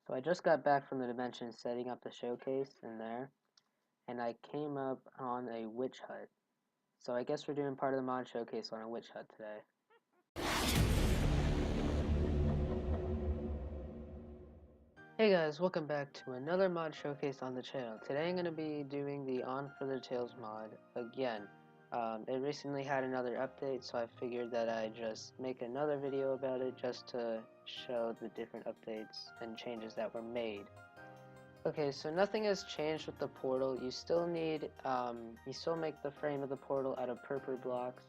So I just got back from the dimension setting up the showcase in there, and I came up on a witch hut. So I guess we're doing part of the mod showcase on a witch hut today. Hey guys, welcome back to another mod showcase on the channel. Today I'm going to be doing the On for the Tales mod again. It recently had another update, so I figured that I'd just make another video about it just to show the different updates and changes that were made. Okay, so nothing has changed with the portal. You still need, you still make the frame of the portal out of purple blocks,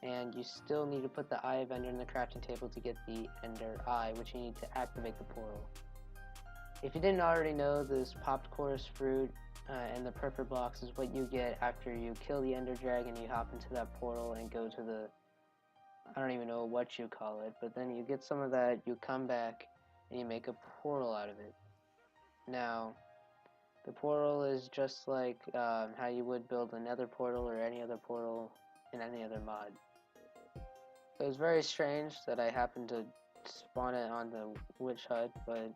and you still need to put the Eye of Ender in the crafting table to get the Ender Eye, which you need to activate the portal. If you didn't already know, this popped chorus fruit and the purple blocks is what you get after you kill the Ender Dragon. You hop into that portal and go to the, I don't even know what you call it, but then you get some of that, you come back, and you make a portal out of it. Now, the portal is just like how you would build a nether portal or any other portal in any other mod. So it's very strange that I happened to spawn it on the witch hut, but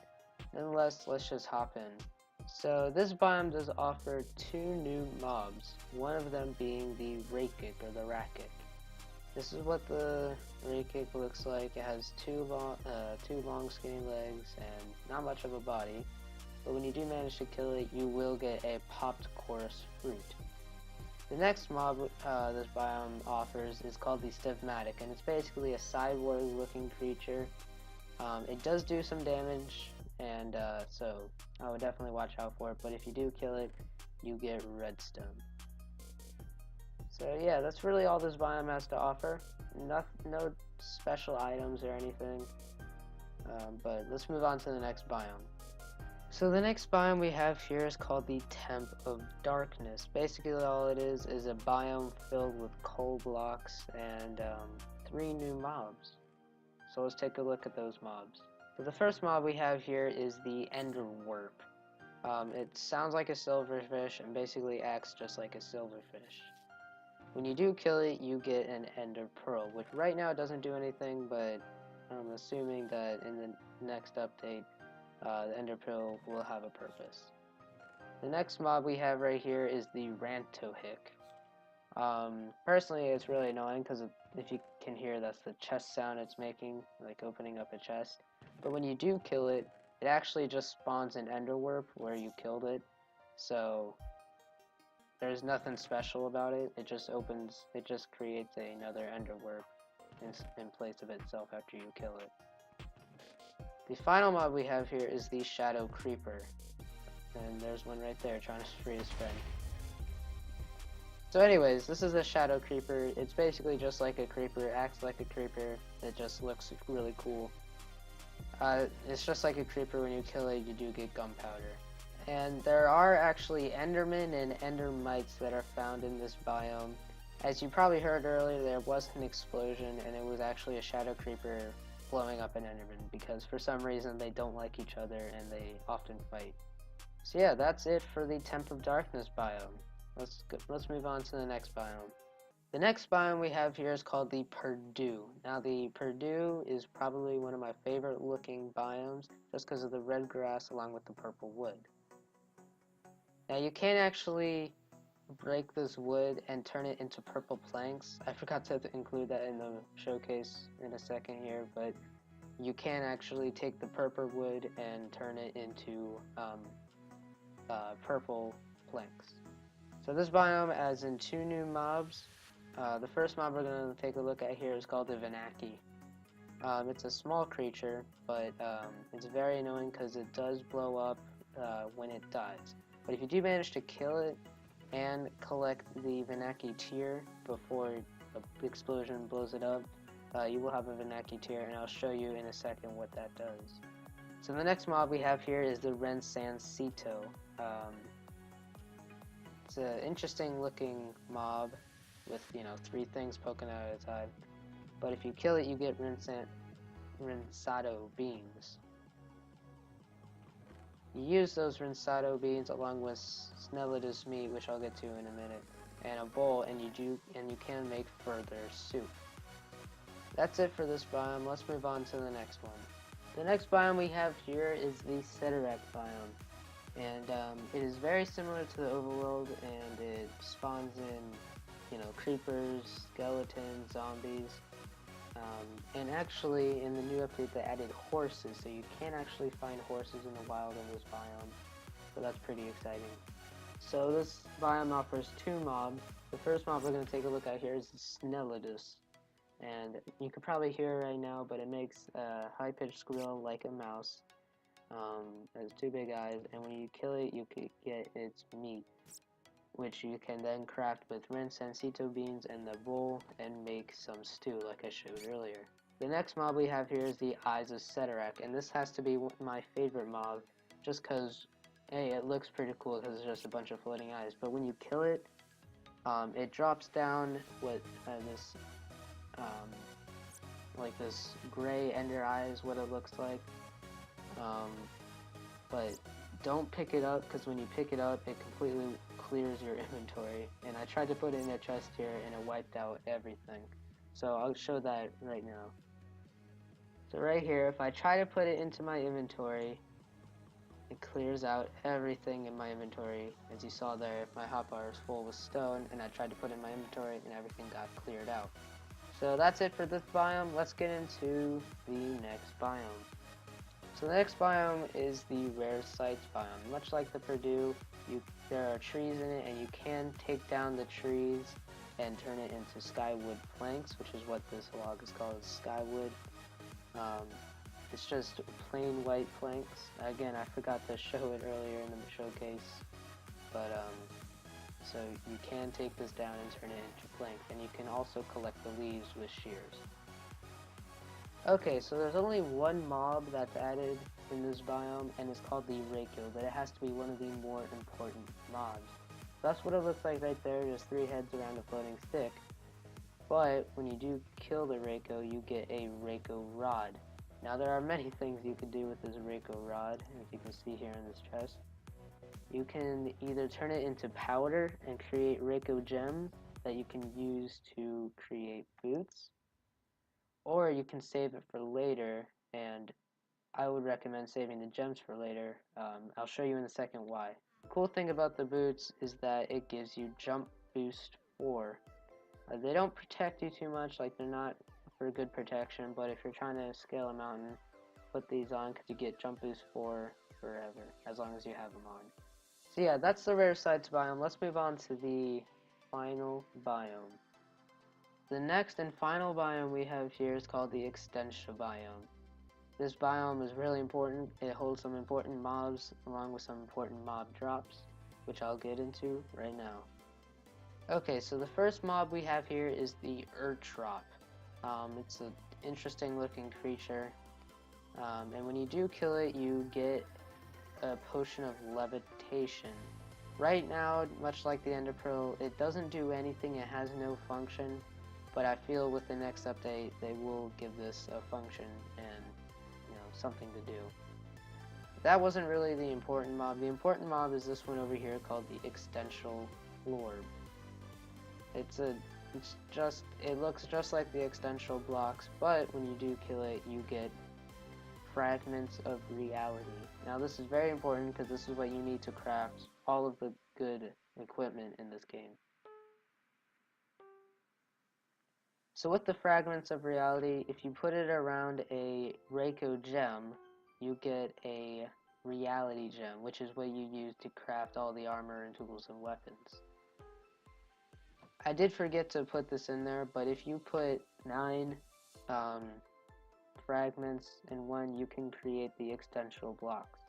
nonetheless, let's just hop in. So this biome does offer two new mobs, one of them being the Rakik or the Rakik. This is what the Rakik looks like. It has two long skinny legs and not much of a body. But when you do manage to kill it, you will get a popped chorus fruit. The next mob this biome offers is called the Stigmatic, and it's basically a cyborg looking creature. It does do some damage, and so I would definitely watch out for it, but if you do kill it, you get redstone. So yeah, that's really all this biome has to offer. No special items or anything, but let's move on to the next biome. So the next biome we have here is called the Temp of Darkness. Basically all it is a biome filled with coal blocks and 3 new mobs. So let's take a look at those mobs. So the first mob we have here is the Enderwarp. It sounds like a silverfish and basically acts just like a silverfish. When you do kill it, you get an Ender Pearl, which right now doesn't do anything, but I'm assuming that in the next update, the Ender Pearl will have a purpose. The next mob we have right here is the Rantohick. Personally, it's really annoying because if you can hear, that's the chest sound it's making, like opening up a chest. But when you do kill it, it actually just spawns an Enderwarp where you killed it. So there's nothing special about it. It just creates another Enderwarp in place of itself after you kill it. The final mob we have here is the Shadow Creeper. And there's one right there trying to free his friend. So anyways, this is a Shadow Creeper. It's basically just like a creeper, acts like a creeper. It just looks really cool. It's just like a creeper. When you kill it, you do get gunpowder. And there are actually Endermen and Endermites that are found in this biome. As you probably heard earlier, there was an explosion and it was actually a Shadow Creeper blowing up an Enderman because for some reason they don't like each other and they often fight. So yeah, that's it for the Temp of Darkness biome. Let's move on to the next biome. The next biome we have here is called the Purdue. Now the Purdue is probably one of my favorite looking biomes just because of the red grass along with the purple wood. Now you can actually break this wood and turn it into purple planks. I forgot to include that in the showcase in a second here, but you can actually take the purple wood and turn it into purple planks. So this biome adds in 2 new mobs. The first mob we're going to take a look at here is called the mnake. It's a small creature, but it's very annoying because it does blow up when it dies. But if you do manage to kill it and collect the mnake tear before the explosion blows it up, you will have a mnake tear, and I'll show you in a second what that does. So the next mob we have here is the Rensancito. It's an interesting looking mob with 3 things poking out at a time. But if you kill it, you get Rensado beans. You use those Rensado beans along with Snellidus meat, which I'll get to in a minute, and a bowl, and you can make further soup. That's it for this biome. Let's move on to the next one. The next biome we have here is the Cedarite biome, and it is very similar to the overworld, and it spawns in, creepers, skeletons, zombies, and actually in the new update they added horses, so you can actually find horses in the wild in this biome, so that's pretty exciting. So this biome offers two mobs. The first mob we're going to take a look at here is the Snellidus. And you can probably hear it right now, but it makes a high-pitched squeal like a mouse. It has two big eyes, and when you kill it, you can get its meat, which you can then craft with rinse ancito beans and the bowl and make some stew like I showed earlier. The next mob we have here is the Eyes of Cedarite, and this has to be my favorite mob, just because, hey, it looks pretty cool because it's just a bunch of floating eyes, but when you kill it, it drops down with this like this gray ender eye is what it looks like, but don't pick it up, because when you pick it up it completely clears your inventory, and I tried to put it in a chest here and it wiped out everything, so I'll show that right now. So right here, if I try to put it into my inventory, it clears out everything in my inventory. As you saw there, if my hotbar is full with stone and I tried to put it in my inventory and everything got cleared out. So that's it for this biome. Let's get into the next biome. So the next biome is the Rare Sites biome. Much like the Purdue, there are trees in it, and you can take down the trees and turn it into skywood planks, which is what this log is called, skywood. It's just plain white planks. Again, I forgot to show it earlier in the showcase, but so you can take this down and turn it into planks, and you can also collect the leaves with shears. Okay, so there's only one mob that's added in this biome, and it's called the Reiko, but it has to be one of the more important mobs. That's what it looks like right there, just three heads around a floating stick. But when you do kill the Reiko, you get a Reiko rod. Now there are many things you can do with this Reiko rod, as you can see here in this chest. You can either turn it into powder and create Reiko gems that you can use to create boots, or you can save it for later, and I would recommend saving the gems for later. I'll show you in a second why. The cool thing about the boots is that it gives you jump boost 4. They don't protect you too much, like they're not for good protection, but if you're trying to scale a mountain, put these on because you get jump boost 4 forever, as long as you have them on. So yeah, that's the Rare Sites biome. Let's move on to the final biome. The next and final biome we have here is called the Extension biome. This biome is really important. It holds some important mobs along with some important mob drops, which I'll get into right now. Okay, so the first mob we have here is the Urtrop. It's an interesting looking creature, and when you do kill it, you get a potion of levitation. Right now, much like the Ender Pearl, it doesn't do anything, it has no function, but I feel with the next update they will give this a function and something to do. That wasn't really the important mob. The important mob is this one over here called the Extension Orb. It looks just like the Extension blocks, but when you do kill it, you get fragments of reality. Now this is very important because this is what you need to craft all of the good equipment in this game. So with the fragments of reality, if you put it around a Reiko gem, you get a reality gem, which is what you use to craft all the armor and tools and weapons. I did forget to put this in there, but if you put 9 fragments in one, you can create the Extension blocks.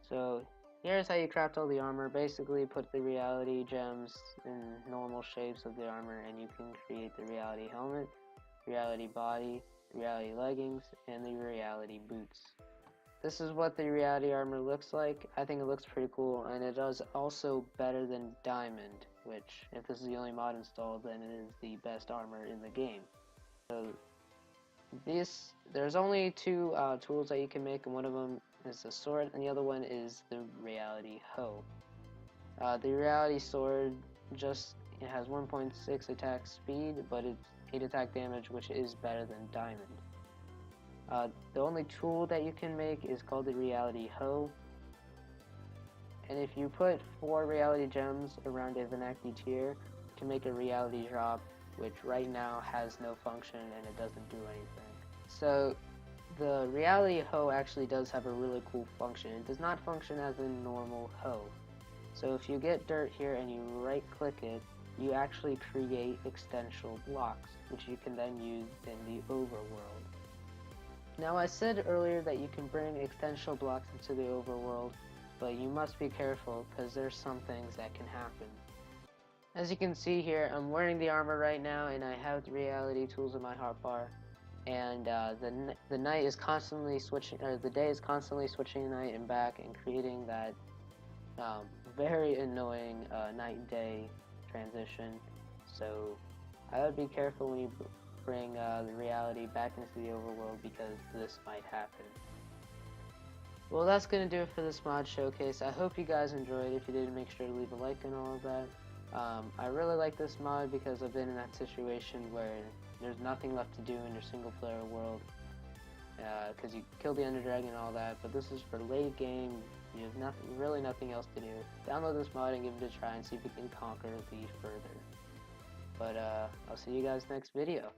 So here's how you craft all the armor. Basically put the reality gems in normal shapes of the armor, and you can create the reality helmet, reality body, reality leggings, and the reality boots. This is what the reality armor looks like. I think it looks pretty cool, and it does also better than diamond, which if this is the only mod installed, then it is the best armor in the game. So there's only 2 tools that you can make, and one of them is the sword, and the other one is the reality hoe. The reality sword it has 1.6 attack speed, but it's 8 attack damage, which is better than diamond. The only tool that you can make is called the reality hoe. And if you put 4 reality gems around a mnake tier, you can make a reality drop, which right now has no function and it doesn't do anything. So the reality hoe actually does have a really cool function. It does not function as a normal hoe. So if you get dirt here and you right click it, you actually create extensional blocks, which you can then use in the overworld. Now I said earlier that you can bring extensional blocks into the overworld, but you must be careful because there's some things that can happen. As you can see here, I'm wearing the armor right now and I have the reality tools in my hotbar. And the night is constantly switching, or the day is constantly switching night and back and creating that very annoying night-day transition. So I would be careful when you bring the reality back into the overworld because this might happen. Well, that's going to do it for this mod showcase. I hope you guys enjoyed. If you did, make sure to leave a like and all of that. I really like this mod because I've been in that situation where there's nothing left to do in your single player world because you kill the Ender Dragon and all that, but this is for late game. You have really nothing else to do. Download this mod and give it a try and see if you can conquer the further. But I'll see you guys next video.